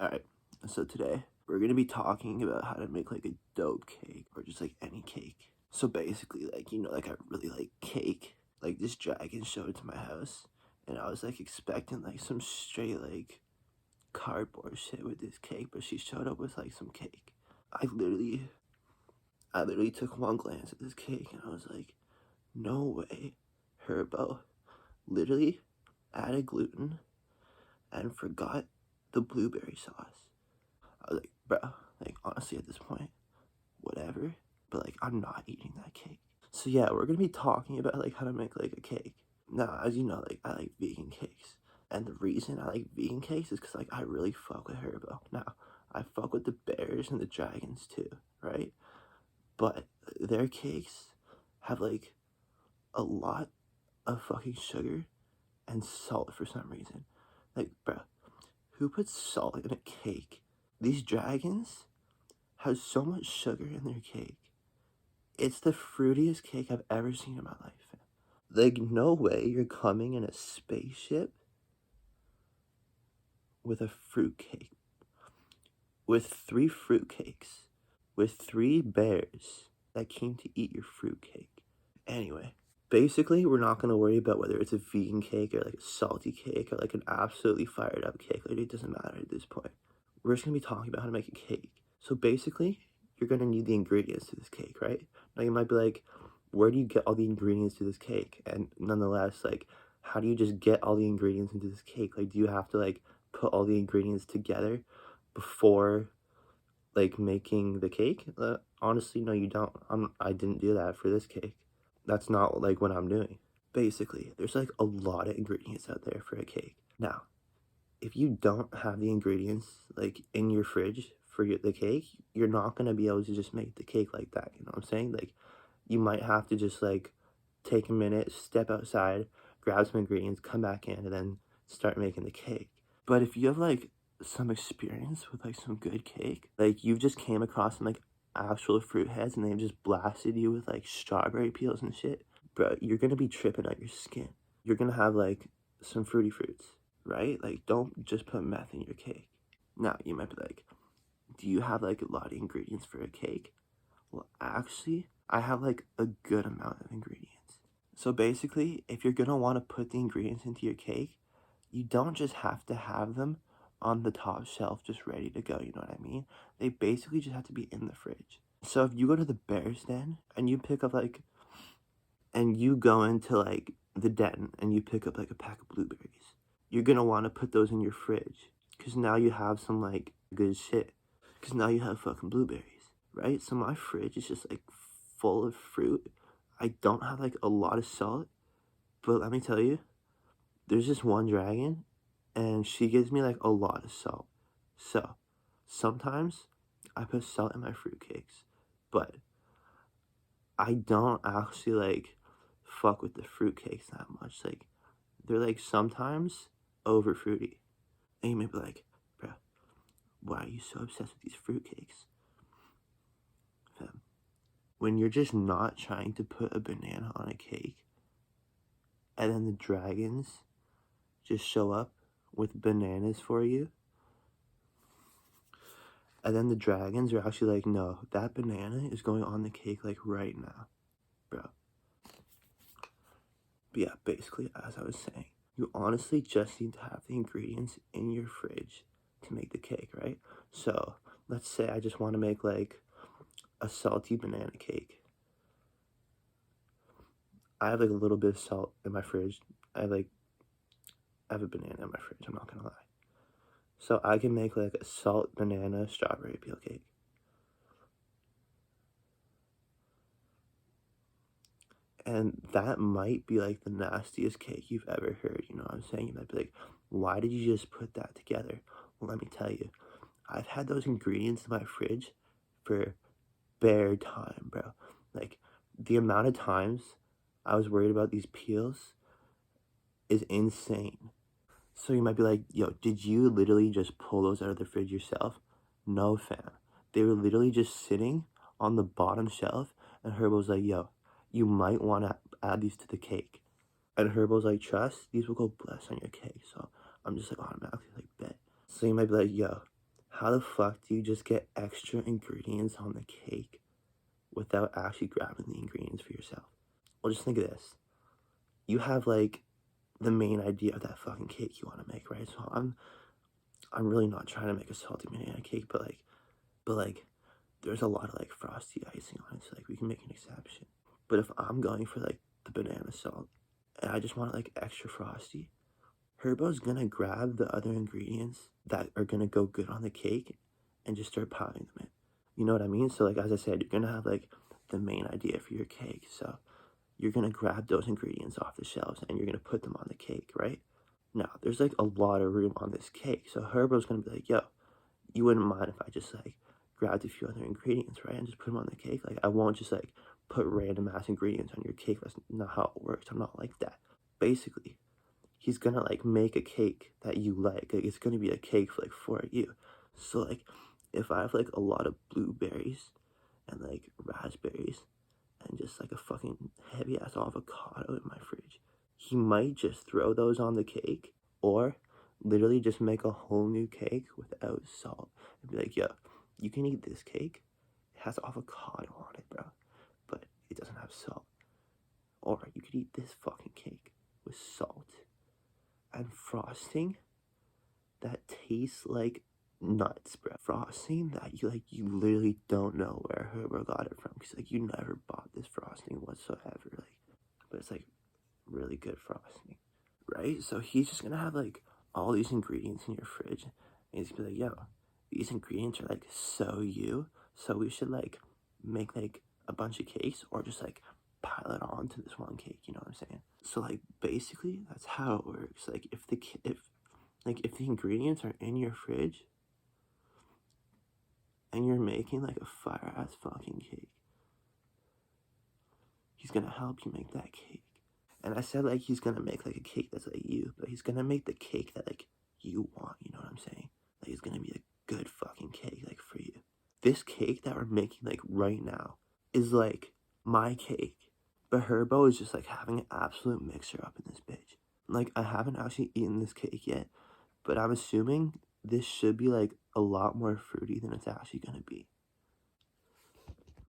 Alright, so today we're gonna be talking about how to make like a dope cake or just like any cake. So basically, like, like I really like cake. Like this dragon showed to my house and I was like expecting like some straight like cardboard shit with this cake, but she showed up with like some cake. I literally took one glance at this cake and I was like, no way, Herbo literally added gluten and forgot the blueberry sauce. I was like, bro, like honestly at this point, whatever. But like I'm not eating that cake. So yeah, we're gonna be talking about like how to make like a cake. Now, as you know, like I like vegan cakes. And the reason I like vegan cakes is because like I really fuck with Haribo. Now, I fuck with the bears and the dragons too, right? But their cakes have like a lot of fucking sugar and salt for some reason. Like, bro, who puts salt in a cake? These dragons has so much sugar in their cake. It's the fruitiest cake I've ever seen in my life. Like, no way you're coming in a spaceship with a fruit cake. With 3 fruit cakes. With 3 bears that came to eat your fruit cake. Anyway, basically, we're not going to worry about whether it's a vegan cake or like a salty cake or like an absolutely fired up cake. Like, it doesn't matter at this point. We're just going to be talking about how to make a cake. So basically, you're going to need the ingredients to this cake, right? Now you might be like, where do you get all the ingredients to this cake? And nonetheless, like, how do you just get all the ingredients into this cake? Like, do you have to like put all the ingredients together before like making the cake? Honestly, no, you don't. I didn't do that for this cake. That's not like what I'm doing. Basically, there's like a lot of ingredients out there for a cake. Now, if you don't have the ingredients like in your fridge for the cake, you're not gonna be able to just make the cake like that. You know what I'm saying? Like, you might have to just like take a minute, step outside, grab some ingredients, come back in, and then start making the cake. But if you have like some experience with like some good cake, like you've just came across some like actual fruit heads and they've just blasted you with like strawberry peels and shit, bro, you're gonna be tripping out your skin. You're gonna have like some fruity fruits, right? Like, don't just put meth in your cake. Now, you might be like, do you have like a lot of ingredients for a cake? Well, actually, I have like a good amount of ingredients. So basically, if you're gonna want to put the ingredients into your cake, you don't just have to have them on the top shelf just ready to go, you know what I mean? They basically just have to be in the fridge. So if you go to the Bears Den and you pick up like, and you go into like the den and you pick up like a pack of blueberries, you're gonna want to put those in your fridge because now you have some like good shit. Because now you have fucking blueberries, right? So my fridge is just like full of fruit. I don't have like a lot of salt, but let me tell you, there's this one dragon and she gives me like a lot of salt. So sometimes I put salt in my fruitcakes, but I don't actually like fuck with the fruitcakes that much. Like, they're like sometimes over fruity. And you may be like, bro, why are you so obsessed with these fruitcakes? Fam, when you're just not trying to put a banana on a cake, and then the dragons just show up with bananas for you, and then the dragons are actually like, no, that banana is going on the cake like right now, bro. But yeah, basically, as I was saying, you honestly just need to have the ingredients in your fridge to make the cake, right? So let's say I just want to make like a salty banana cake. I have like a little bit of salt in my fridge. I have a banana in my fridge, I'm not gonna lie. So I can make like a salt banana strawberry peel cake. And that might be like the nastiest cake you've ever heard, you know what I'm saying? You might be like, why did you just put that together? Well, let me tell you, I've had those ingredients in my fridge for bare time, bro. Like, the amount of times I was worried about these peels is insane. So you might be like, yo, did you literally just pull those out of the fridge yourself? No, fam. They were literally just sitting on the bottom shelf, and Herb was like, yo, you might want to add these to the cake. And Herb was like, trust, these will go bless on your cake. So I'm just like automatically like, bet. So you might be like, yo, how the fuck do you just get extra ingredients on the cake without actually grabbing the ingredients for yourself? Well, just think of this. You have, like, the main idea of that fucking cake you want to make, right? So I'm really not trying to make a salty banana cake, but like, there's a lot of, like, frosty icing on it, so, like, we can make an exception. But if I'm going for, like, the banana salt, and I just want, like, extra frosty, Herbo's gonna grab the other ingredients that are gonna go good on the cake and just start piling them in. You know what I mean? So, like, as I said, you're gonna have, like, the main idea for your cake, so you're gonna grab those ingredients off the shelves and you're gonna put them on the cake, right? Now, there's, like, a lot of room on this cake, so Herbo's gonna be like, yo, you wouldn't mind if I just, like, grabbed a few other ingredients, right, and just put them on the cake? Like, I won't just, like, put random ass ingredients on your cake. That's not how it works. I'm not like that. Basically, he's gonna, like, make a cake that you like. It's gonna be a cake, like, for you. So, like, if I have, like, a lot of blueberries and, like, raspberries and just, like, a fucking heavy ass avocado in my fridge, he might just throw those on the cake, or literally just make a whole new cake without salt and be like, yo, you can eat this cake. It has avocado on it, bro, but it doesn't have salt. Or you could eat this fucking cake with salt and frosting that tastes like nuts, bro. Frosting that you literally don't know where Herber got it from, because, like, you never bought this frosting whatsoever, like, but it's, like, really good frosting, right? So he's just gonna have, like, all these ingredients in your fridge, and he's gonna be like, yo, these ingredients are, like, so we should, like, make, like, a bunch of cakes, or just, like, pile it on to this one cake, you know what I'm saying? So, like, basically, that's how it works. Like, if the ingredients are in your fridge, and you're making, like, a fire-ass fucking cake, he's gonna help you make that cake. And I said, like, he's gonna make, like, a cake that's, like, you, but he's gonna make the cake that, like, you want, you know what I'm saying? Like, it's gonna be a good fucking cake, like, for you. This cake that we're making, like, right now is, like, my cake. But Herbo is just, like, having an absolute mixer up in this bitch. Like, I haven't actually eaten this cake yet, but I'm assuming this should be, like, a lot more fruity than it's actually gonna be.